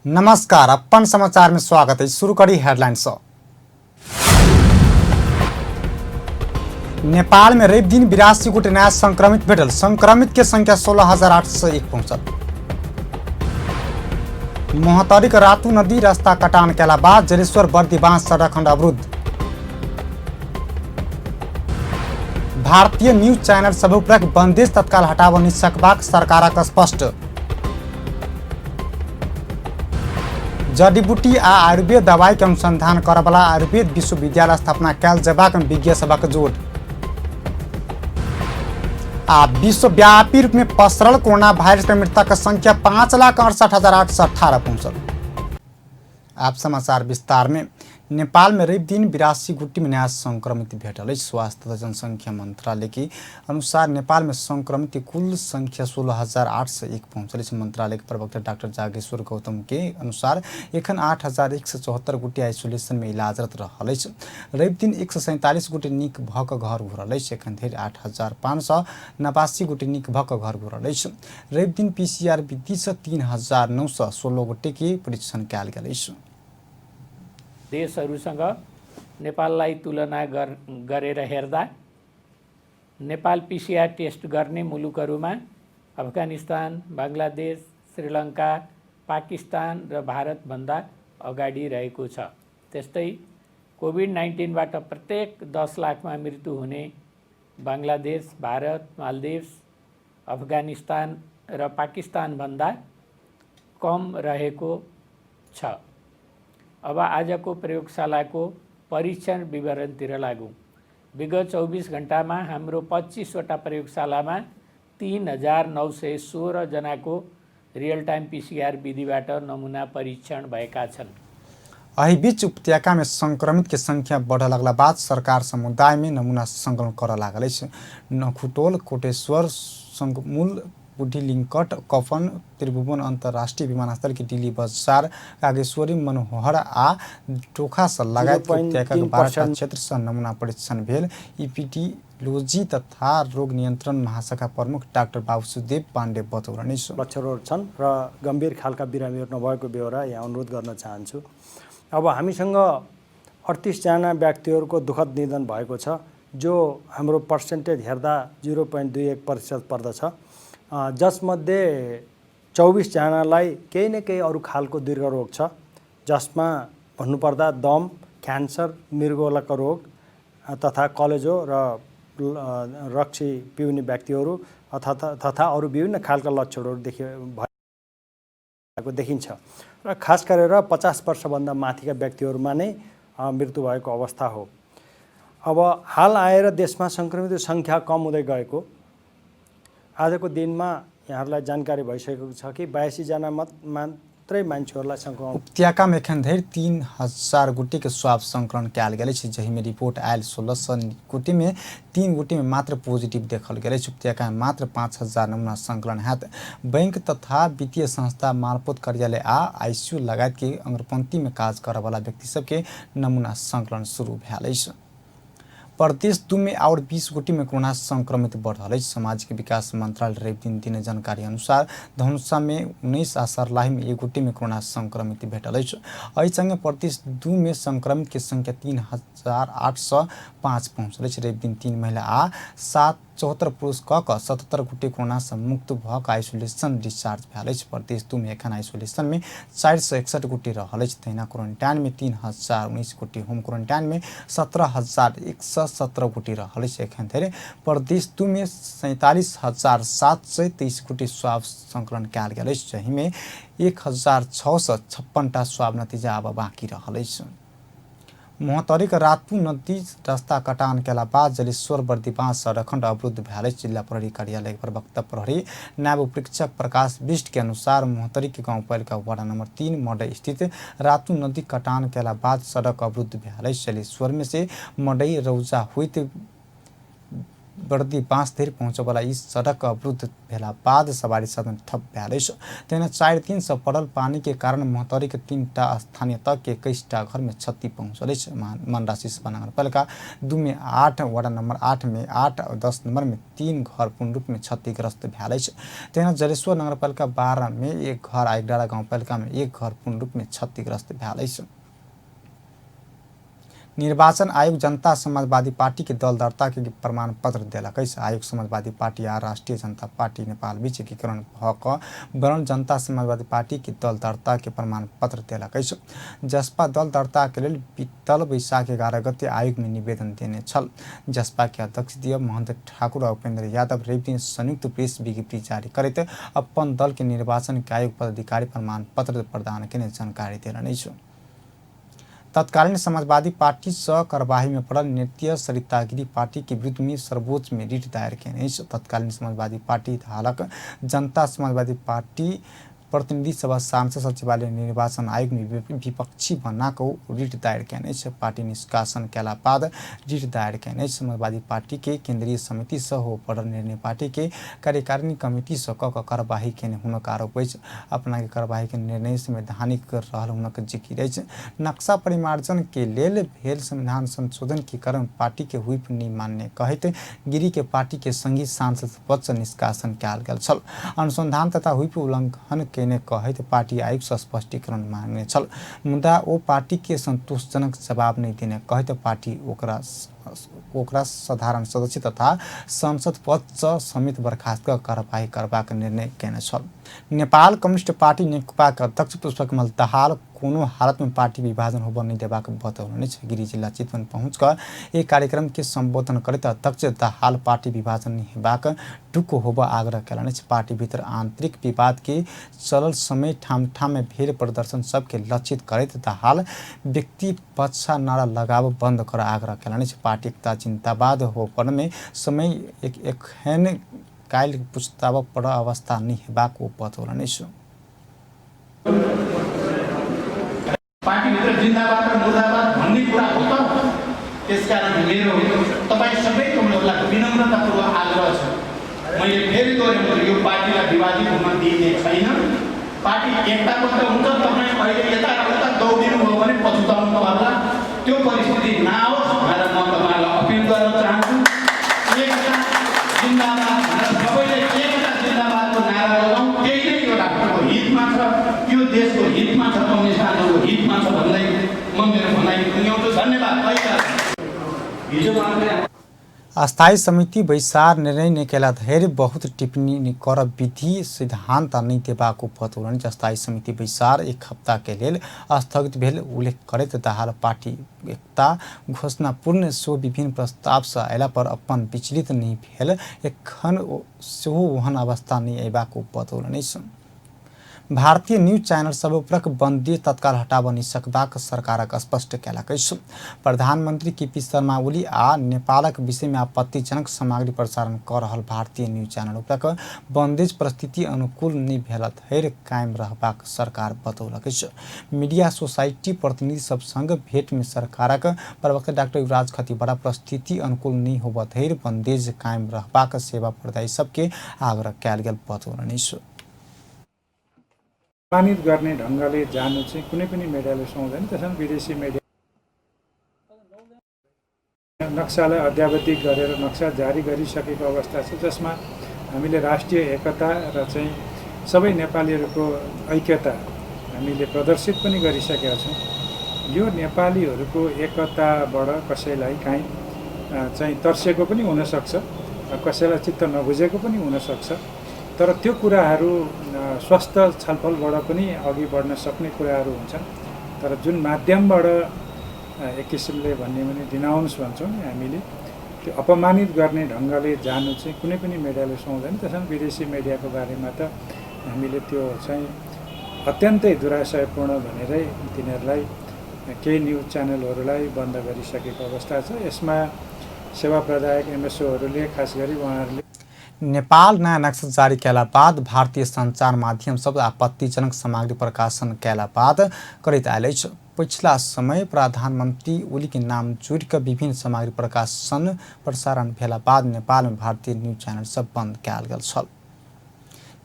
नमस्कार, अपन समाचार में स्वागत है। शुरू करी हेडलाइंस। नेपाल में रवि दिन 82 गोटे नया संक्रमित भेटल। संक्रमित के संख्या 16,801 पहुंचल। मोहतरी का रातू नदी रास्ता कटान के बाद जलेश्वर बर्दी बांस सड़क खंड अवरुद्ध। भारतीय न्यूज चैनल सब पर बंदिश तत्काल हटाव निसकबाक सरकारक स्पष्ट। जड़ी बूटी आ आयुर्वेद दवाई के अनुसंधान करबला आयुर्वेद विश्वविद्यालय स्थापना कल जबाक विज्ञ सभा जोड़। आ विश्वव्यापी रूप में पसरल कोरोना वायरस के मृतक संख्या 5,68,818 पहुंचल। आप समाचार विस्तार में। नेपाल में रवि दिन 82 गोटी में नया संक्रमित भेटल। स्वास्थ्य तथा जनसंख्या मंत्रालय के अनुसार नेपाल में संक्रमित की कुल संख्या 16,801 पहुंचल। मंत्रालय के प्रवक्ता डॉक्टर जागेश्वर गौतम के अनुसार एखन 8,174 गोटी आइसोलेशन में इलाजरत रहल। रवि दिन 147 गोटी नीक भक घर घुरल। एखन धरि 8,589 गोटी नीक भक घर घुरल। रवि दिन PCR विधि से 3,916 गोटी के परीक्षण कयल गेल। देशहरूसँग नेपाललाई तुलना गरेर हेर्दा नेपाल PCR टेस्ट गर्ने मुलुकहरूमा अफगानिस्तान, बांग्लादेश, श्रीलङ्का, पाकिस्तान र भारतभन्दा अगाडि रहेको छ। त्यस्तै कोभिड-19 बाट प्रत्येक 10 लाखमा मृत्यु हुने बांग्लादेश, भारत, मालदिव्स, अफगानिस्तान र पाकिस्तानभन्दा कम रहेको छ। अब आजको प्रयोगशालाको परीक्षण विवरणतिर लागौँ। विगत 24 घण्टामा हाम्रो 25वटा प्रयोगशालामा 3,916 जनाको रियल टाइम PCR विधिबाट नमुना परीक्षण भएका छन्। अही बीच उपत्यका में संक्रमित की संख्या बढ़ लगला बाद सरकार समुदाय में नमूना संकलन कर लागल। नखुटोल, कोटेश्वर, संगमूल, बुढ़ी लिंकट, कफन, त्रिभुवन अंतर्राष्ट्रीय विमानस्थल की दिल्ली बजार, कागेश्वरी, मनोहर आ टोखा से लगायत उपत्यका के 12टा क्षेत्र से नमूना परीक्षण भेल। इपिडियोलॉजी तथा रोग नियंत्रण महाशाखा प्रमुख डाक्टर वासुदेव पाण्डे बतौरने लक्षणहरू छन् र गम्भीर खालका बिरामीहरू नभएको बेहोरा यहाँ अनुरोध गर्न चाहन्छु। अब हामीसँग 38 जना व्यक्तिहरूको दुःखद निधन भएको छ, जो हाम्रो पर्सेन्टेज हेर्दा 0.21% पर्दछ, जसमध्ये 24 जनालाई केही न केही अरू खालको दीर्घ रोग छ, जसमा भन्नुपर्दा दम, क्यान्सर, मृगौलाका रोग तथा कलेजो र रक्सी पिउने व्यक्तिहरू तथा अरू विभिन्न खालका लक्षणहरू देखिन्छ र खास गरेर 50 वर्षभन्दा माथिका व्यक्तिहरूमा नै मृत्यु भएको अवस्था हो। अब हाल आएर देशमा संक्रमित संख्या कम हुँदै गएको आजको दिनमा यहाँहरूलाई जानकारी भइसकेको छ कि 82 जना मात्रै मान्छेहरूलाई संक्रमण। उपत्यका में एखन धरि 3,000 गोटी के स्वाब संकलन कयल गेल। जही में रिपोर्ट आयल 1600 गोटी में 3 गोटी में मात्र पॉजिटिव देखल गेल। उपत्यका में मात्र 5,000 नमूना संकलन हैत। बैंक तथा वित्तीय संस्था, मालपोत कार्यालय आ ICU लगायत के अंगरपंथी में काज करे वाला व्यक्ति सबके नमूना संकलन शुरू भेल। प्रदेश 2 में और 20 गोटी में कोरोना संक्रमित बढ़ल। सामाजिक विकास मंत्रालय रवि दिन दिने जानकारी अनुसार धनुषा में 19 आ सर्लाही में 1 गोटी में कोरोना संक्रमित भेटल। एहि संगे प्रदेश 2 में संक्रमित के संख्या 3,805 पहुंचल। रवि दिन 3 महिला आ 74 पुरुष क 77 गोटी कोरोना से मुक्त भक आइसोलेशन डिस्चार्ज भेल। प्रदेश 2 में एखन आइसोलेशन में 461 गोटी रहल। तहिना क्वारंटाइन में 3,019 गोटी, होम क्वारंटाइन में 17,117 गोटी रहल। एखन धरि प्रदेश 2 में 47,723 गोटी स्वाब संकलन कयल गेल। जही में 1,656टा स्वाब नतीजा अब बाँकी रहल। मोहतरी का रातू नदी रास्ता कटान के बाद जलेश्वर बर्दीबांस सड़क खंड अवरुद्ध भेल। जिला प्रहरी कार्यालय के प्रवक्ता प्रहरी नायब उपरीक्षक प्रकाश बिष्ट के अनुसार मोहतरी के गाउँपालिका वार्ड नंबर 3 मडई स्थित रातू नदी कटान के बाद सड़क अवरुद्ध भेल। जलेश्वर में से मडई रौजा हुई बढ्दी बाँसधेर पहुँचवाला यी सडक अवरुद्ध भेला बाद सवारी साधन ठप भ्यालेछ। तेना 4 दिन से पड़ल पानी के कारण मोहतरी के 3टा स्थानीय तक के 21टा घर में क्षति पहुँचलेछ। मनरासी सभा नगरपालिका 2 में 8, वडा नंबर 8 में 8 और 10 नंबर में 3 घर पूर्ण रूप में क्षतिग्रस्त भ्यालेछ। तेना जलेश्वर नगरपालिका 12 में 1 घर, आइकडाँडा गाउँपालिका में 1 घर पूर्ण रूप में क्षतिग्रस्त भ्यालेछ। निर्वाचन आयोग जनता समाजवादी पार्टी के दल दर्ता के प्रमाण पत्र देलक। आयोग समाजवादी पार्टी आ राष्ट्रिय जनता पार्टी नेपाल बीच एकीकरण भक वरण जनता समाजवादी पार्टी के दल दर्ता के प्रमाण पत्र देलक। जसपा दल दर्ता के लिए बीतल वैशाख 11 गते आयोग में निवेदन देने छल। जसपा के अध्यक्ष दिय महंत ठाकुर और उपेंद्र यादव रवि दिन संयुक्त प्रेस विज्ञप्ति जारी करते अपन दल के निर्वाचन के आयोग पदाधिकारी प्रमाण पत्र प्रदान के जानकारी देलनि। तत्कालीन समाजवादी पार्टी सह कार्यवाही में पड़ल नृत्य सरिता गिरी पार्टी के विरुद्ध में सर्वोच्च में रिट दायर किए। तत्कालीन समाजवादी पार्टी हालक जनता समाजवादी पार्टी प्रतिनिधि सभा सांसद सचिवालय निर्वाचन आयोग में विपक्षी बनाको रिट दायर किए। पार्टी निष्कासन केला बाद रिट दायर किए। समाजवादी पार्टी के केंद्रीय समिति सह हो पड़ल निर्णय पार्टी के कार्यकारिणी कमिटी सह कार्यवाही के हुनक आरोप अपना के कार्यवाही के निर्णय संवैधानिक रहल हुनक जिकिर। नक्शा परिमार्जन के लेल भेल संविधान संशोधन के कारण पार्टी के हुइप नहीं मान्य कहते गिरी के पार्टी के संगी सांसद पद से निष्कासन कयल गेल छल। अनुसंधान तथा हुइप उल्लंघन केने कहते पार्टी आयुक्त से स्पष्टीकरण मांगने छल। मुद्दा वो पार्टी के संतोषजनक जवाब नहीं देने कहते पार्टी ओकरा साधारण सदस्य तथा संसद पद समेत बर्खास्त कार्यवाही करबाक निर्णय केने छल। नेपाल कम्युनिस्ट पार्टी नेकपा के अध्यक्ष पुष्पकमल दाहाल कोनो हालत में पार्टी विभाजन होब नहीं देबाक बतौलनि। गिरी जिला चितवन पहुँचकर एक कार्यक्रम के संबोधन करते अध्यक्ष दाहाल पार्टी विभाजन नहीं हेबाक टुको होब आग्रह कयलनि। पार्टी भीतर आंतरिक विवाद के चलल समय ठाम ठाम में भेड़ प्रदर्शन सबके लक्षित करते दाहाल व्यक्ति पक्षा नारा लगाव बंद कर आग्रह कयलनि। पार्टी एकता चिंतावाद हो पर में समय एखन कायल पुस्ताव पड़ अवस्था नहीं हेबाक बतौलनि। पार्टी भित्र जिन्दाबाद र मुर्दाबाद भन्ने कुरा हो त। त्यसकारण मेरो तपाईँ सबै उनीहरूलाई विनम्रतापूर्वक आग्रह छ, मैले फेरि दोहोऱ्याउँछु, यो पार्टीलाई विभाजित हुन दिइने छैन। पार्टी एकताबद्ध हुन्छ। तपाईँ अहिले यता र उता दौडिनु भयो भने पछुताउनु पर्ला। त्यो परिस्थिति नआओस् भनेर म तपाईँलाई अपिल गर्न चाहन्छु। एकता जिन्दाबाद भनेर सबैले एकता जिन्दाबादको नारा लगाउँ। त्यही नै यो राष्ट्रको हितमा छ, यो देशको हितमा छ, कम्युनिस्टको हितमा छ भन्दै म मेरो भनाइ टुङ्ग्याउँछु। धन्यवाद। अस्थायी समिति बैसार निर्णय ने केला धैर्य बहुत टिप्पणी कर विधि सिद्धांत नहीं देबाको बतौलनि। अस्थायी समिति बैसार 1 हफ्ता के लेल स्थगित भेल उल्लेख करैत दाहाल पार्टी एकता घोषणा पूर्ण सो विभिन्न प्रस्ताव से अयला पर अपन विचलित नहीं भेल एखन सेहो ओहन अवस्था नहीं अयबाको बतौलनि। भारतीय न्यूज चैनल सब उपरक बंदी तत्काल हटाब नहीं सकबाक सरकारक स्पष्ट कयलक। प्रधानमंत्री केपी शर्मा ओली आ नेपालक विषय में आपत्तिजनक सामग्री प्रसारण कर रहल भारतीय न्यूज चैनल उपरक बंदेज परिस्थिति अनुकूल नहीं भेल धैर्य कायम रहबाक सरकार बतौलक। मीडिया सोसाइटी प्रतिनिधि सब संग भेंट में सरकारक प्रवक्ता डॉक्टर युवराज खतीवड़ा परिस्थिति अनुकूल नहीं होब धैर्य बंदेज कायम रहबाक सेवा प्रदायी सबके आग्रह कयल गेल बतौलनि। सम्मानित गर्ने ढङ्गले जानु चाहिँ कुनै पनि मिडियाले सुहाउँदैन। त्यसमा विदेशी मिडिया नक्सालाई अद्यावधिक गरेर नक्सा जारी गरिसकेको अवस्था छ, जसमा हामीले राष्ट्रिय एकता र चाहिँ सबै नेपालीहरूको ऐक्यता हामीले प्रदर्शित पनि गरिसकेका छौँ। यो नेपालीहरूको एकताबाट कसैलाई काहीँ चाहिँ तर्सेको पनि हुनसक्छ, कसैलाई चित्त नबुझेको पनि हुनसक्छ। तर त्यो कुराहरू स्वस्थ छलफलबाट पनि अघि बढ्न सक्ने कुराहरू हुन्छन्। तर जुन माध्यमबाट एक किसिमले भन्ने भने डिनाउन्स भन्छौँ हामीले, त्यो अपमानित गर्ने ढङ्गले जानु चाहिँ कुनै पनि मिडियाले सुहाउँदैन। त्यसमा विदेशी मिडियाको बारेमा त हामीले त्यो चाहिँ अत्यन्तै दुराशयपूर्ण भनेरै तिनीहरूलाई केही न्युज च्यानलहरूलाई बन्द गरिसकेको अवस्था छ। यसमा सेवा प्रदायक एमएसओहरूले खास गरी उहाँहरूले नेपाल नयाँ नक्सा जारी कैला बाद भारतीय सञ्चार माध्यम सब आपत्तिजनक सामग्री प्रकाशन कैला बाद करैत आयल अछि। पिछला समय प्रधानमन्त्री ओली के नाम जोड़ कर विभिन्न सामग्री प्रकाशन प्रसारण भेला बाद नेपाल में भारतीय न्यूज चैनल सब बंद कैल गेल छल।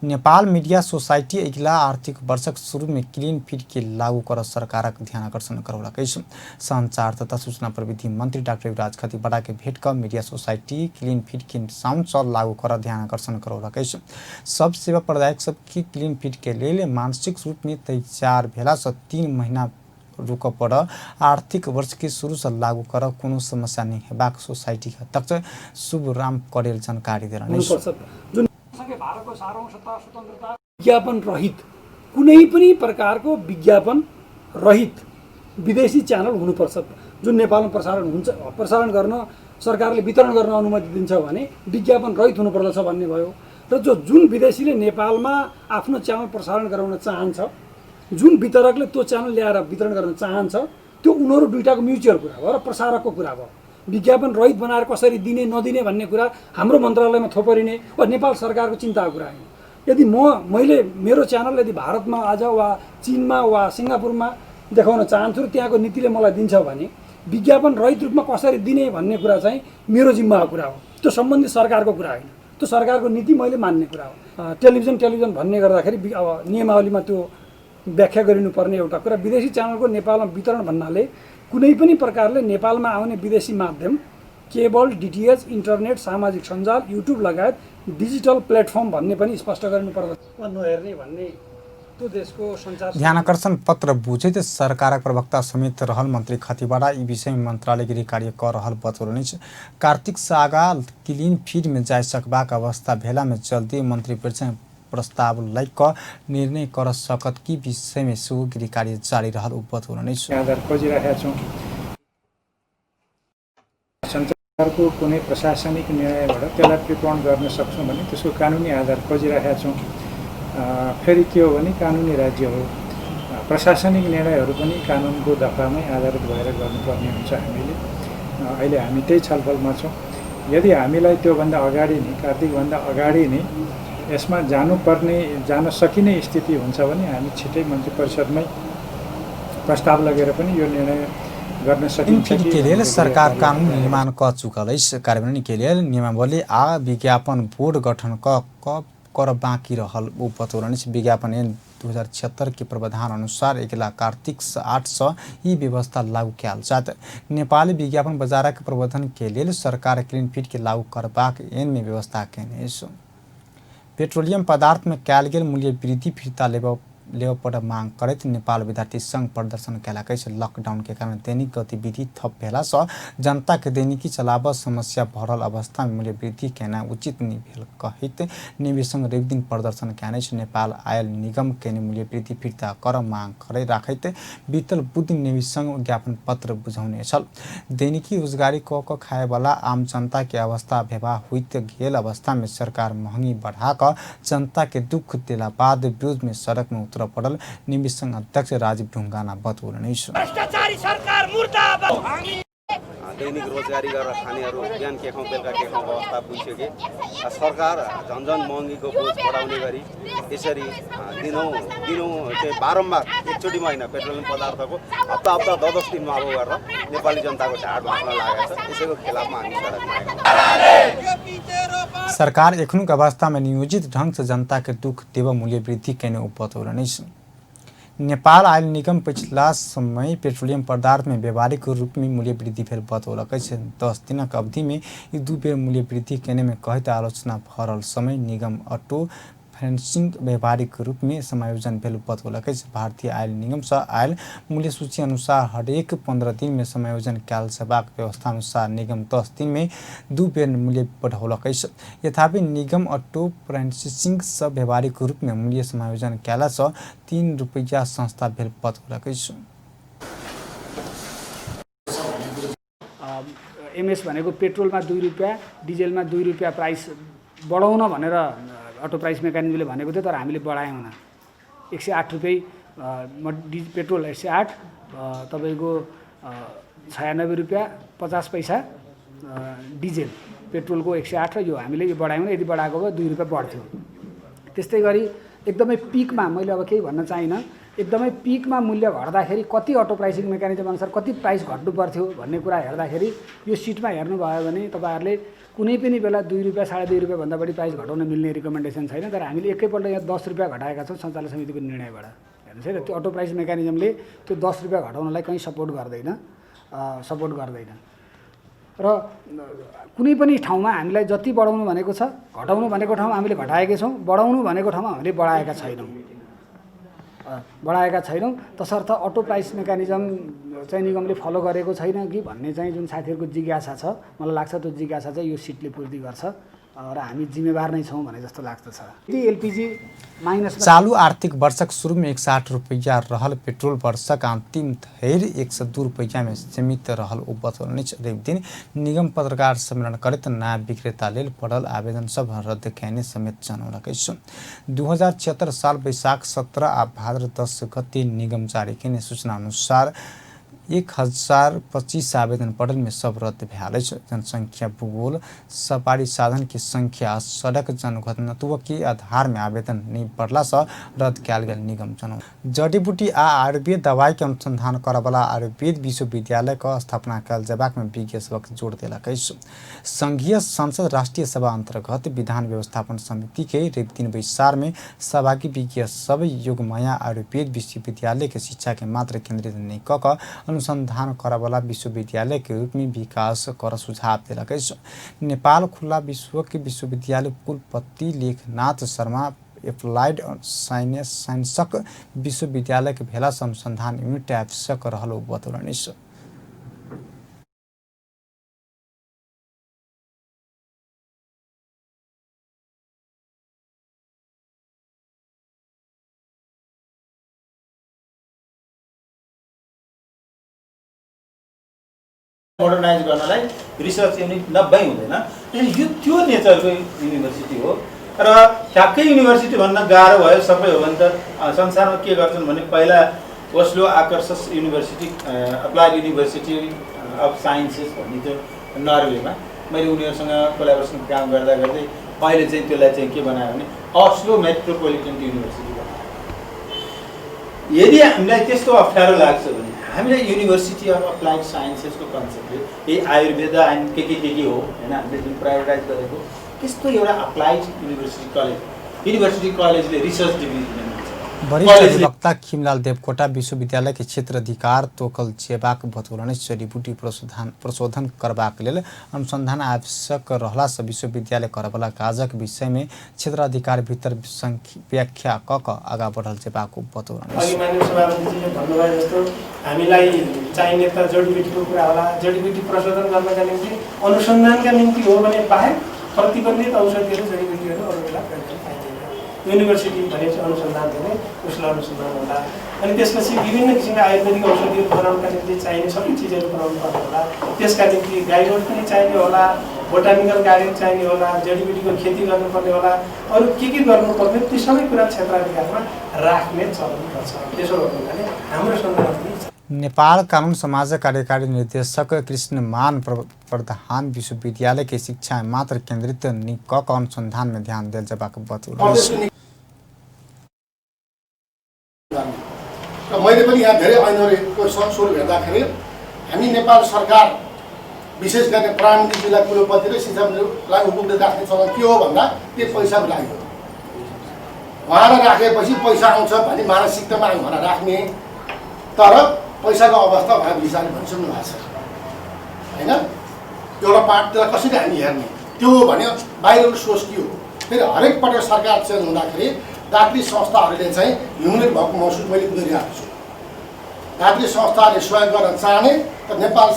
नेपाल मीडिया सोसाइटी अगिला आर्थिक वर्षक शुरू में क्लीन फिट के लागू कर सरकारक ध्यान आकर्षण करौलक अछि। संचार तथा सूचना प्रविधि मंत्री डॉक्टर युवराज खतिवड़ा के भेट कर मीडिया सोसाइटी क्लीन फिट के साउंड चल लागू कर ध्यान आकर्षण करौलक अछि। सब सेवा प्रदायक सब की क्लीन फिट के लिए मानसिक रूप में तैयार भेला से 3 महीना रुक पड़ आर्थिक वर्ष के शुरू से लागू कर कोनो समस्या नहीं हेबाक सोसाइटी के अध्यक्ष शुभराम करेल जानकारी देलनि। भारतको सारौं सत्ता स्वतन्त्रता विज्ञापन रहित कुनै पनि प्रकारको विज्ञापन रहित विदेशी च्यानल हुनुपर्छ। जुन नेपालमा प्रसारण गर्न सरकारले वितरण गर्न अनुमति दिन्छ भने विज्ञापन रहित हुनुपर्दछ भन्ने भयो। र जुन विदेशीले नेपालमा आफ्नो च्यानल प्रसारण गराउन चाहन्छ, जुन वितरकले त्यो च्यानल ल्याएर वितरण गर्न चाहन्छ, त्यो उनीहरू दुईटाको म्युचुअल कुरा भयो र प्रसारकको कुरा भयो। विज्ञापन रहित बनाएर कसरी दिने नदिने भन्ने कुरा हाम्रो मन्त्रालयमा थोपरिने वा नेपाल सरकारको चिन्ताको कुरा होइन। यदि मैले मेरो च्यानल यदि भारतमा आज वा चीनमा वा सिङ्गापुरमा देखाउन चाहन्छु र त्यहाँको नीतिले मलाई दिन्छ भने विज्ञापन रहित रूपमा कसरी दिने भन्ने कुरा चाहिँ मेरो जिम्माको कुरा हो। त्यो सम्बन्धित सरकारको कुरा होइन, त्यो सरकारको नीति मैले मान्ने कुरा हो। टेलिभिजन भन्ने गर्दाखेरि अब नियमावलीमा त्यो व्याख्या गरिनुपर्ने एउटा कुरा। विदेशी च्यानलको नेपालमा वितरण भन्नाले कुनै पनि प्रकारले नेपालमा आउने विदेशी माध्यम केबल, डीटीएच, इन्टरनेट, सामाजिक सञ्जाल, युट्युब लगायत डिजिटल प्लेटफर्म भन्ने पनि स्पष्ट गर्नुपर्दछ। नहेर्ने भन्ने त्यो देशको सञ्चार ध्यान आकर्षण पत्र बुझैत सरकारक प्रवक्ता समेत रहल मंत्री खतिवड़ा ई विषय में मंत्रालय गृह कार्य कर रहल बतौलनि। कार्तिक सागा क्लीन फीड में जाय सकबाक अवस्था भेला में जल्दी मंत्री परिषद प्रस्ताव लय क निर्णय कर सकत की विषय में सो गृह कार्य जारी रहल बतौलनि। आधार खोजिरहेका छौँ। सञ्चारको कुनै प्रशासनिक निर्णयबाट त्यसलाई प्रतिपूर्ण गर्न सक्छौँ भने त्यसको कानुनी आधार खोजिरहेका छौँ। फेरि के हो भने कानुनी राज्य हो, प्रशासनिक निर्णयहरू पनि कानुनको दफामै आधारित भएर गर्नुपर्ने हुन्छ। हामीले अहिले हामी त्यही छलफलमा छौँ। यदि हामीलाई त्योभन्दा अगाडि नै, कार्तिकभन्दा अगाडि नै यसमा जान सकिने स्थिति हुन्छ भने हामी छिटै मन्त्री परिषदमै प्रस्ताव लगेर पनि यो निर्णय गर्न सकिन्छ। के लिए सरकार कानून निर्माण क चुकल अछि। कार्यान्वयन के लिए नियमावली आ विज्ञापन बोर्ड गठन कर बाँकी रहल बतौलनि। विज्ञापन ऐन 2076 के प्रावधान अनुसार अगिला कार्तिक 8 से ई व्यवस्था लागू कैल जात। नेपाली विज्ञापन बाजारक प्रबंधन के लिए सरकार क्लीन फिट के लागू करबाक ऐन में व्यवस्था केने अछि। पेट्रोलियम पदार्थ में कैल गेल मूल्य वृद्धि फिर्ता लेव पर मांग करते नेपाल विद्यार्थी संघ प्रदर्शन कैलक अछि। लॉकडाउन के कारण दैनिक गतिविधि ठप भेला से जनता के दैनिकी चलाव समस्या भरल अवस्था में मूल्य वृद्धि केना उचित नहीं भेल कहित नेवी संघ रवि दिन प्रदर्शन कैने नेपाल आयल निगम के मूल्य वृद्धि फिर्ता कर मांग करे राखैत बीतल बुध नेवी संघ ज्ञापन पत्र बुझाउने छल। दैनिकी रोजगारी क खाए वाला आम जनता के अवस्था भेबा हुइत गेल अवस्था में सरकार महंगी बढ़ा कर जनता के दुख देला बाद विरोध में सड़क में उतर पड़ल नेवी संघ अध्यक्ष राजीव ढुङ्गाना बतौलनि। दैनिक रोजगारी गरेर खानेहरू बिहान के खाउँ बेलुका के खाउँ अवस्था पुगिसके सरकार झन्झन महँगीको बोझ बढाउने गरी यसरी दिनौँ चाहिँ बारम्बार एकचोटिमा होइन पेट्रोलियम पदार्थको हप्ता 10 दिनमा अब गरेर नेपाली जनताको ढाड भाँच्न लागेको छ। यसैको खिलाफमा हामी सडकमा आएका। सरकार एखनुक अवस्था में नियोजित ढंग से जनता के दुख देव मूल्य वृद्धि केने बतौलनि। नेपाल आयल निगम पिछला समय पेट्रोलियम पदार्थ में व्यावहारिक रूप में मूल्य वृद्धि भेल बतौलक। 10 दिनक अवधि में 2 बेर मूल्य वृद्धि केने में कहित आलोचना भरल समय निगम ऑटो फाइनेंसिंग व्यावहारिक रूप में समायोजन भेल बतौलक। भारतीय आयल निगम से आयल मूल्य सूची अनुसार हरेक 15 दिन में समायोजन कैल जबाक व्यवस्था अनुसार निगम 10 दिन में 2 बेर मूल्य बढ़ौलक। यथापि निगम ऑटो फाइनेंसिंग से व्यावहारिक रूप में मूल्य समायोजन कैला से 3 रुपैया संस्था भेल बतौलक। एमएस भनेको पेट्रोलमा 2 रुपैयाँ, डिजेलमा 2 रुपैयाँ प्राइस बढाउन भनेर अटो प्राइस मेकानिजमले भनेको थियो, तर हामीले बढायौँ न। 108 रुपैयाँ पेट्रोल 108, तपाईँको 96 रुपैयाँ 50 पैसा डिजेल पेट्रोलको 108 र यो हामीले यो बढायौँ, यदि बढाएको भए 2 रुपियाँ बढ्थ्यो। त्यस्तै गरी एकदमै पिकमा मैले अब केही भन्न चाहिनँ, एकदमै पिकमा मूल्य घट्दाखेरि कति अटो प्राइसिङ मेकानिजम अनुसार कति प्राइस घट्नु पर्थ्यो भन्ने कुरा हेर्दाखेरि यो सिटमा हेर्नुभयो भने तपाईँहरूले कुनै पनि बेला 2 रुपियाँ 2.5 रुपियाँभन्दा बढी प्राइस घटाउन मिल्ने रिकमेन्डेसन छैन। तर हामीले एकैपल्ट यहाँ 10 रुपियाँ घटाएका छौँ सञ्चालन समितिको निर्णयबाट। हेर्नुहोस् है, त्यो अटो प्राइस मेकानिजमले त्यो 10 रुपियाँ घटाउनलाई कहीँ सपोर्ट गर्दैन र कुनै पनि ठाउँमा हामीलाई जति बढाउनु भनेको छ, घटाउनु भनेको ठाउँमा हामीले घटाएकै छौँ, बढाउनु भनेको ठाउँमा हामीले बढाएका छैनौँ। तसर्थ अटो प्राइस मेकानिजम चाहिँ निगमले फलो गरेको छैन कि भन्ने चाहिँ जुन साथीहरूको जिज्ञासा छ, मलाई लाग्छ त्यो जिज्ञासा चाहिँ यो सिटले पूर्ति गर्छ र हामी जिम्मेवार नै छौँ भने जस्तो लाग्दछ। यदि एलपिजी माइनस चालू आर्थिक वर्षक शुरू में 160 रुपया रहल पेट्रोल वर्षक अंतिम धैर्य 102 रुपया में सीमित रहल उपतरण दिन निगम पत्रकार सम्मेलन करत नया विक्रेता लेल पड़ल आवेदन सब रद्द कैने समेत जनौलकै छ। 2076 साल वैशाख 17 आ भाद्र 10 गते निगम जारी कैने सूचना अनुसार 1025 आवेदन पड़ल में सब रद्द भ्याल। जनसंख्या, भूगोल, सवारी साधन की संख्या, सड़क जनघनत्व के आधार में आवेदन नहीं पड़ला से रद्द कैल गेल निगम जनौ। जड़ीबूटी आ आयुर्वेद दवाई के अनुसंधान करवाला आयुर्वेद विश्वविद्यालय का स्थापना कैल जबाक में विज्ञ सबक जोड़ दिलक। संघीय संसद राष्ट्रीय सभा अंतर्गत विधान व्यवस्थापन समिति के 3 बैसार में सहभागी विज्ञ सब योगमाया आयुर्वेद विश्वविद्यालय के शिक्षा के मात्र केंद्रित नहीं क अनुसंधान करवाला विश्वविद्यालय के रूप में विकास कर सुझाव दिलक। नेपाल खुला विश्व के विश्वविद्यालय कुलपति लेखनाथ शर्मा एप्लाइड साइंसक विश्वविद्यालय के भेला से अनुसंधान यूनिट आवश्यक रहल बतौलनि। मोडर्नाइज गर्नलाई रिसर्च युनिट 90 हुँदैन। यो त्यो नेचरको युनिभर्सिटी हो र ठ्याक्कै युनिभर्सिटी भन्न गाह्रो भयो। सबै हो भने त संसारमा के गर्छन् भने पहिला Oslo Akershus university applied university of sciences भन्ने थियो नर्वेमा। मैले उनीहरूसँग कोलाबोरेसन काम गर्दा गर्दै अहिले चाहिँ त्यसलाई चाहिँ के बनायो भने ओस्लो मेट्रोपोलिटन युनिभर्सिटी बनायो। यदि हामीलाई त्यस्तो अप्ठ्यारो लाग्छ भने हामीलाई युनिभर्सिटी अफ अप्लाइड साइन्सेसको कन्सेप्टले यही आयुर्वेद एन्ड के हो होइन, हामीले जुन प्रायोरिटाइज गरेको त्यस्तो एउटा अप्लाइड युनिभर्सिटी कलेजले रिसर्च डिग्री दिने हुन्छ। वरिष्ठ अधिवक्ता खिमलाल देवकोटा विश्वविद्यालय के क्षेत्र अधिकार तोकल जेबाक बतौलनि। जड़ीबूटी प्रशोधन करबाक लेल अनुसंधान आवश्यक रहला से विश्वविद्यालय करवाला काजक विषय में क्षेत्र अधिकार भीतर व्याख्या क आगा बढ़ल जेबाक बतौलनि। अघि माननीय सभापतिजीले भन्नुभयो जस्तो हामीलाई चाहिने त जडीबुटीको कुरा होला। जडीबुटी प्रशोधन गर्नका निम्ति अनुसन्धानका निम्ति हो भने बाहेक प्रतिबन्धित औषधिहरू जडीबुटीहरू अरू बेला प्रयोग गर्न पाइँदैन। युनिभर्सिटी भनेपछि अनुसन्धान गर्ने उसलाई अनुसन्धान होला। अनि त्यसपछि विभिन्न किसिमका आयुर्वेदिक औषधिहरू बनाउनका निम्ति चाहिने सबै चिजहरू बनाउनु पर्ने होला। त्यसका निम्ति गाइडलाइन पनि चाहिने होला, बोटानिकल गार्डन चाहिने होला, जडीबुटीको खेती गर्नुपर्ने होला, अरू के गर्नुपर्ने ती सबै कुरा क्षेत्राधिकारमा राख्ने चलन गर्छ। त्यसो हो भने हाम्रो सन्दर्भ पनि नेपाल कानून समाज कार्यकारी निर्देशक कृष्णमान प्रधान विश्वविद्यालय के शिक्षा में मात्र केंद्रित निकक अनुसंधान में ध्यान दिल जबाक बतौलनि। मैले पनि यहाँ धेरै ऐनहरूको स्वरूप हेर्दाखेरि हामी नेपाल सरकार विशेष गरी प्राइमेरी जिल्ला कुलपति र शिक्षालाई उपयुक्त राख्ने चलन के हो भन्दा त्यो पैसाको लागि हो। उहाँलाई राखेपछि पैसा आउँछ भन्ने मानसिकतामा उहाँलाई राख्ने, तर पैसाको अवस्था उहाँ विचारले भनिसक्नु भएको छ होइन। एउटा पार्टलाई कसरी हामी हेर्ने त्यो हो भने बाहिरको सोच के हो। फेरि हरेक पटक सरकार चेन्ज हुँदाखेरि दात्री संस्थाहरूले चाहिँ ह्युमिलेट भएको महसुस मैले गरिरहेको छु। दात्री संस्थाहरूले सहयोग गर्न चाहने त नेपाल।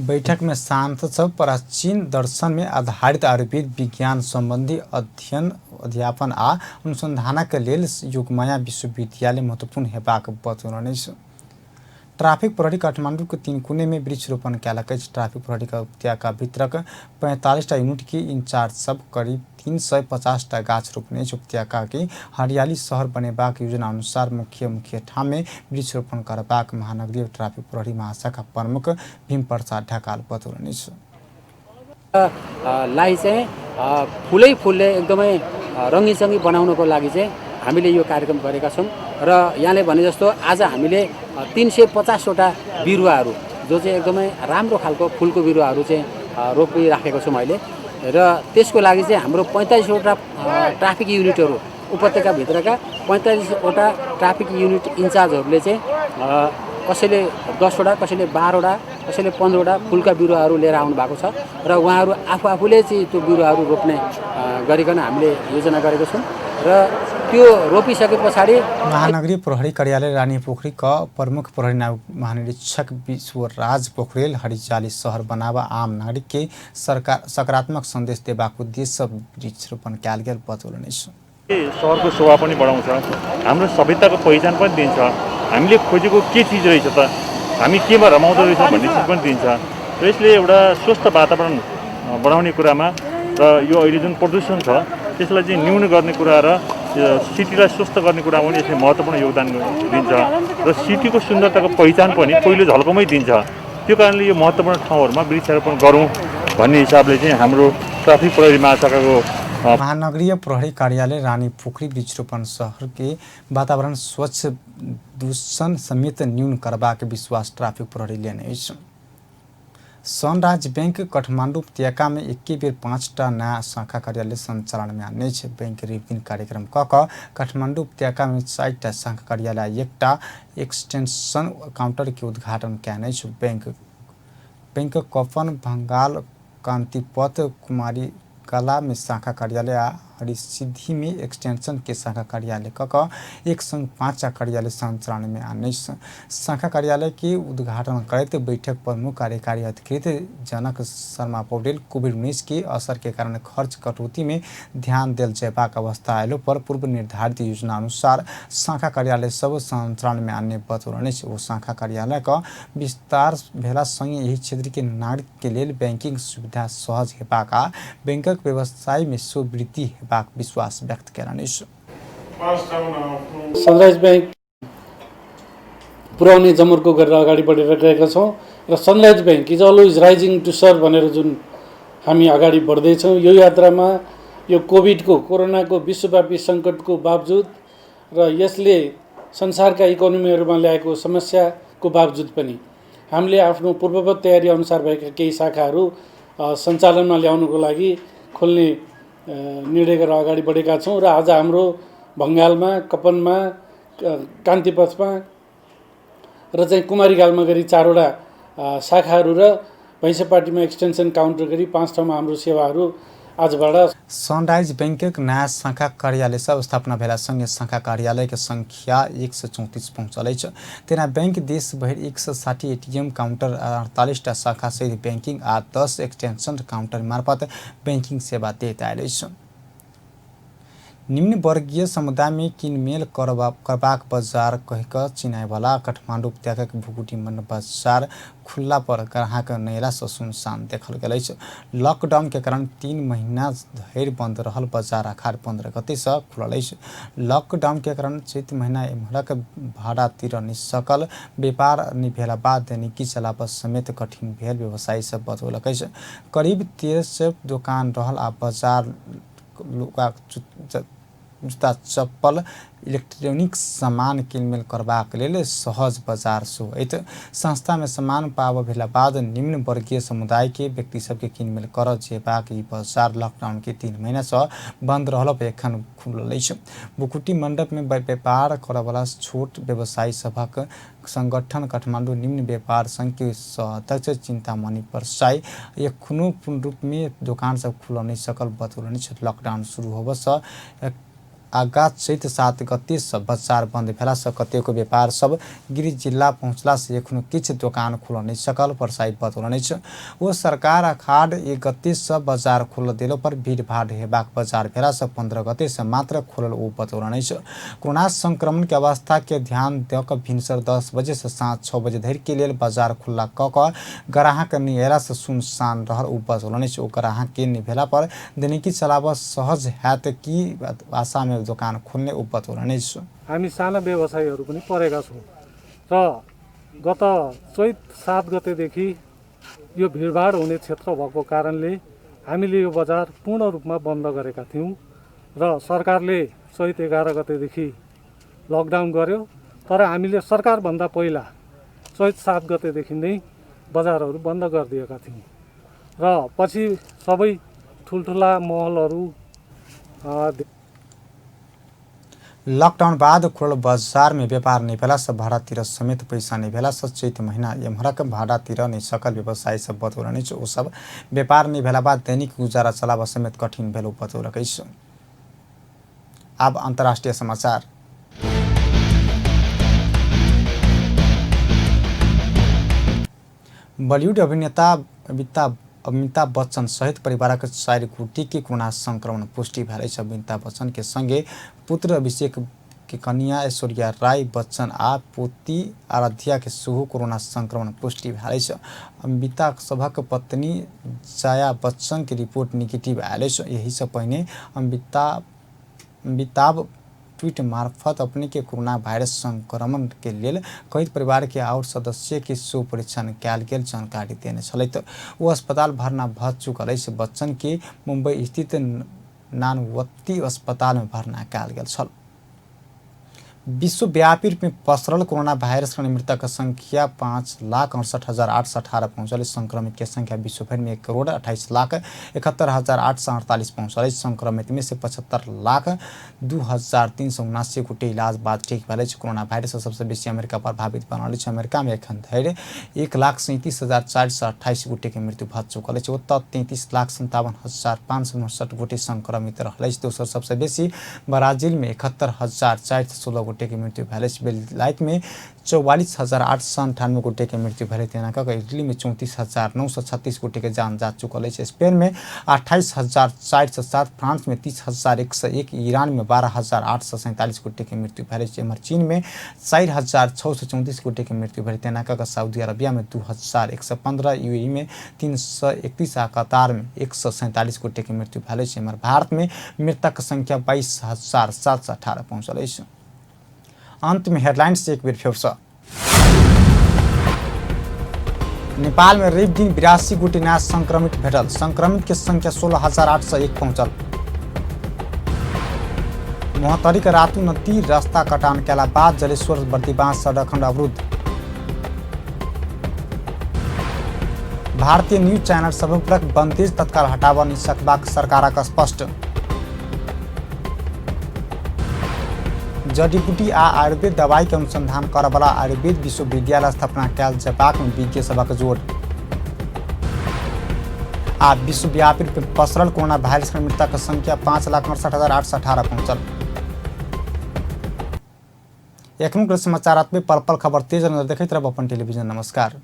बैठक में सांसद प्राचीन दर्शन में आधारित आयुर्वेद विज्ञान संबंधी अध्ययन अध्यापन आ अनुसंधान के लेल योगमाया विश्वविद्यालय महत्वपूर्ण हेबाक बतौलनि। ट्राफिक प्रहरी काठमाडौँ के 3 कोने में वृक्षरोपण कैलक। ट्राफिक प्रहरी का उपत्यका भीतरक 45 यूनिट के इंचार्ज सब करीब 350 गाछ रोपने। उपत्यका के हरियाली शहर बनेबाक योजना अनुसार मुख्य ठाम में वृक्षरोपण करबाक महानगरीय ट्राफिक प्रहरी महाशाखा प्रमुख भीम प्रसाद ढकाल बतौलनि। लाई चाहिँ फुलले एकदमै रङ्गीचङ्गी बनाउनको लागि चाहिँ हामीले यो कार्यक्रम गरेका छौँ र यहाँले भने जस्तो आज हामीले 350वटा बिरुवाहरू जो चाहिँ एकदमै राम्रो खालको फुलको बिरुवाहरू चाहिँ रोपिराखेको छौँ अहिले र त्यसको लागि चाहिँ हाम्रो 45वटा ट्राफिक युनिटहरू उपत्यकाभित्रका 45वटा ट्राफिक युनिट इन्चार्जहरूले चाहिँ कसैले 10वटा कसैले 12वटा कसैले 15वटा फुलका बिरुवाहरू लिएर आउनु भएको छ र उहाँहरू आफूले चाहिँ त्यो बिरुवाहरू रोप्ने गरिकन हामीले योजना गरेको छौँ र त्यो रोपिसके पछाडि महानगरीय प्रहरी कार्यालय रानीपोखरीका प्रमुख प्रहरी महानिरीक्षक विश्वराज पोखरेल हरिजाली शहर बनावा आम नागरिक के सरकार सकारात्मक सन्देश देबाको उद्देश्य वृक्षरोपण कयल गेल बतौलने शहरको शोभा पनि बढाउँछ, हाम्रो सभ्यताको पहिचान पनि दिन्छ, हामीले खोजेको के चिज रहेछ त, हामी केमा रमाउँदो रहेछ भन्ने चिज पनि दिन्छ र यसले एउटा स्वस्थ वातावरण बनाउने कुरामा र यो अहिले जुन प्रदूषण छ त्यसलाई चाहिँ न्यून गर्ने कुरा र सिटीलाई स्वस्थ गर्ने कुरामा पनि यसले महत्त्वपूर्ण योगदान दिन्छ र सिटीको सुन्दरताको पहिचान पनि पहिलो झल्कोमै दिन्छ। त्यो कारणले यो महत्त्वपूर्ण ठाउँहरूमा वृक्षारोपण गरौँ भन्ने हिसाबले चाहिँ हाम्रो ट्राफिक प्रहरी महाशाखाको महानगरीय प्रहरी कार्यालय रानीपोखरी वृक्षरोपण शहर के वातावरण स्वच्छ दूषण समेत न्यून करबाक विश्वास ट्राफिक प्रहरी लेने। सनराइज बैंक काठमाडौँ उपत्यका में एके बेर 5टा नया शाखा कार्यालय संचालन में आने बैंक रिविन कार्यक्रम काठमाडौँ उपत्यका में 4टा शाखा कार्यालय 1टा एक्सटेंशन काउंटर के उद्घाटन कैने। बैंक कफन भंगाल कांतिपथ कुमारी कला में शाखा कार्यालय हरिसिद्धि में एक्सटेंशन के शाखा कार्यालय एक संग 5 कार्यालय संचालन में आने। शाखा कार्यालय के उद्घाटन करते बैठक प्रमुख कार्यकारी अधिकृत जनक शर्मा पौडेल कोविड-19 के असर के कारण खर्च कटौती में ध्यान दिल जयबाक अवस्था आएलो पर पूर्व निर्धारित योजना अनुसार शाखा कार्यालय सब संचालन में आने बतौलने। वो शाखा कार्यालय का विस्तार भेला संगे यही क्षेत्र के नागरिक के लिए बैंकिंग सुविधा सहज हेबाक बैंकक व्यवसाय में सुवृद्धि विश्वास व्यक्त करने। सनराइज बैंक पुराउने जमर्को गरेर अगाडि बढेर गएका छौँ र Sunrise Bank is always rising to serve भनेर जुन हामी अगाडि बढ्दैछौँ यो यात्रामा यो कोरोनाको विश्वव्यापी सङ्कटको बावजुद र यसले संसारका इकोनोमीहरूमा ल्याएको समस्याको बावजुद पनि हामीले आफ्नो पूर्ववत तयारी अनुसार भएका केही शाखाहरू सञ्चालनमा ल्याउनको लागि खोल्ने निर्णय गरेर अगाडि बढेका छौँ र आज हाम्रो भङ्गालमा कपनमा कान्तिपथमा र चाहिँ कुमारीगालमा गरी 4वटा शाखाहरू र भैँसेपाटीमा एक्सटेन्सन काउन्टर गरी 5 ठाउँमा हाम्रो सेवाहरू आजबाट सनराइज बैंक नया शाखा कार्यालय सब स्थापना भेला संगे शाखा कार्यालय के संख्या 134 पहुँचल। तेना बैंक देश भर 160 एटीएम काउंटर 48टा शाखा सहित बैंकिंग आ 10 एक्सटेंशन काउंटर मार्फत बैंकिंग सेवा देत आयल। निम्न वर्गीय समुदाय में किनमेल करबाक बाजार कहिक चिनाए वाला काठमाडौँ उपत्यका के भुकुटी मंडप बाजार खुला पर ग्राहक नैला से सुनसान देखल गल। लॉकडाउन के कारण 3 महीना धरि बंद रहल बाजार आखार 15 गते से खुलल। लॉकडाउन के कारण चैत महीना एम्हरक भाड़ा तिर निसकल व्यापार निभेला बाद दैनिकी चलाब समेत कठिन भेल व्यवसायी सब बतौलक। करीब 1300 दुकान रहल आ बाजार लुगा जूता चप्पल इलेक्ट्रॉनिक सामान किनमेल करबाक लेल सहज बाजार सहित संस्था में सामान पाव भेला बाद निम्न वर्गीय समुदाय के व्यक्ति सबके किनमेल कर जेबाक ई बाजार लॉकडाउन के 3 महीना से बंद रहल पर एखन खुलल। बुकुटी मंडप में व्यापार करवाला छोट व्यवसायी सभक संगठन काठमाडौँ निम्न व्यापार संघ के अध्यक्ष चिंतामणि परसाई एखनो पूर्ण रूप में दुकान सब खुल नहीं सकल बतौलनि। लॉकडाउन शुरू होब से आगा चैत 7 गते से बाजार बंद भेला से कतेको व्यापार सब गिरी जिला पहुँचला से एखनो किछ दुकान खुल नहीं सकल परसाई बतौलनि। वो सरकार अखाड़ 1 गते से बाजार खोल दिलो पर भीड़ भाड़ हेबाक बाजार भेला से 15 गते से मात्र खोलल ओ बतौलनि। कोरोना संक्रमण के अवस्था के ध्यान दक भिनसर 10 बजे से साँझ 6 बजे धरि के लिए बाजार खुला क ग्राहक निहेला से सुनसान रहल ओ बतौलनि। ओ ग्राहक के निभेला पर दैनिकी चलाब सहज हैत कि आशा में दुकान खोल्ने बतौलनि। हामी साना व्यवसायीहरू पनि परेका छौँ र गत चैत 7 गतेदेखि यो भिडभाड हुने क्षेत्र भएको कारणले हामीले यो बजार पूर्ण रूपमा बन्द गरेका थियौँ र सरकारले चैत 11 गतेदेखि लकडाउन गर्यो। तर हामीले सरकारभन्दा पहिला चैत 7 गतेदेखि नै बजारहरू बन्द गरिदिएका थियौँ र पछि सबै ठुल्ठुला महलहरू लकडाउन बाद खुलल बाजार में व्यापार नहीं भेला से भाड़ातिर समेत पैसा नहीं भेला से चैत महीना यमहरक भाड़ातिर नहीं सकल व्यवसायी सब बतौलनि ओ सब व्यापार नहीं भेला बाद दैनिक गुजारा चलाब समेत कठिन भेल बतौलकै छ। अब अंतर्राष्ट्रीय समाचार। बॉलीवुड अभिनेता अमिताभ बच्चन सहित परिवारक 4 गोटी के कोरोना संक्रमण पुष्टि भेल अछि। अमिताभ बच्चन के संगे पुत्र अभिषेक के कन्या ऐश्वर्या राय बच्चन आ पोती आराध्या के सेहो कोरोना संक्रमण पुष्टि भेल अछि। अमिताभ सभक पत्नी जया बच्चन के रिपोर्ट निगेटिव आयल अछि। यही से पहिने अमिताभ ट्वीट मार्फत अपने के कोरोना वायरस संक्रमण के लिए कई परिवार के और सदस्य के सो परीक्षण कयल गेल जानकारी देने छलैथ। वो अस्पताल भर्ना भ चुकल अछि। बच्चन के मुंबई स्थित नानवती अस्पताल में भर्ना कयल गेल छल। विश्वव्यापी रूप में पसरल कोरोना वायरस के मृतक संख्या 5,68,818 पहुंचल। संक्रमित के संख्या विश्वभर में 1,28,71,848 पहुंचल। संक्रमित में से 75,02,379 गोटे इलाज बाद ठीक भेल। कोरोना वायरस सबसे बेसी अमेरिका प्रभावित बनल। अमेरिका में एखन धरि 1,37,428 गोटे के मृत्यु भ चुकल अछि। ओतऽ 33,57,559 गोटे संक्रमित रहल। दोसर सबसे बेसी ब्राजील में 71,416 गोटे के मृत्यु भेल। बेलायत में 44,898 गोटे के मृत्यु भेल। इटली में 34,936 गोटे के जान जा चुकल है। स्पेन में 28,407, फ्रांस में 30,101, ईरान में 12,847 गोटे के मृत्यु भेल। एम्हर चीन में 4,634 गोटे के मृत्यु भेल। सऊदी अरबिया में 2,115, यूएई में 331 आ कतार में 147 गोटे के मृत्यु भेल। एम्हर भारत में मृतक संख्या 22,718 पहुंचल है। अंत में हेडलाइंस एक बेर फेर से। नेपाल में रवि दिन 82 गोटे नया संक्रमित भेटल। संक्रमित के संख्या 16,801 पहुंचल। मोहतरी के रातू नदी रास्ता कटान केला बाद जलेश्वर बर्दीबांस सड़क खंड अवरुद्ध। भारतीय न्यूज चैनल सब पर बंदिश तत्काल हटावा नहीं सकबाक सरकारक स्पष्ट। जड़ीबूटी आ आयुर्वेद दवाई के अनुसंधान करबला आयुर्वेद विश्वविद्यालय स्थापना कयल जेबाक में विज्ञ सभक जोर। आ विश्वव्यापी रूप में पसरल कोरोना वायरस के मृतक संख्या 5,68,818 पहुंचल। एखन समाचार में पल पल खबर तेज नजर देखैत रहब अपन टेलीविजन। नमस्कार।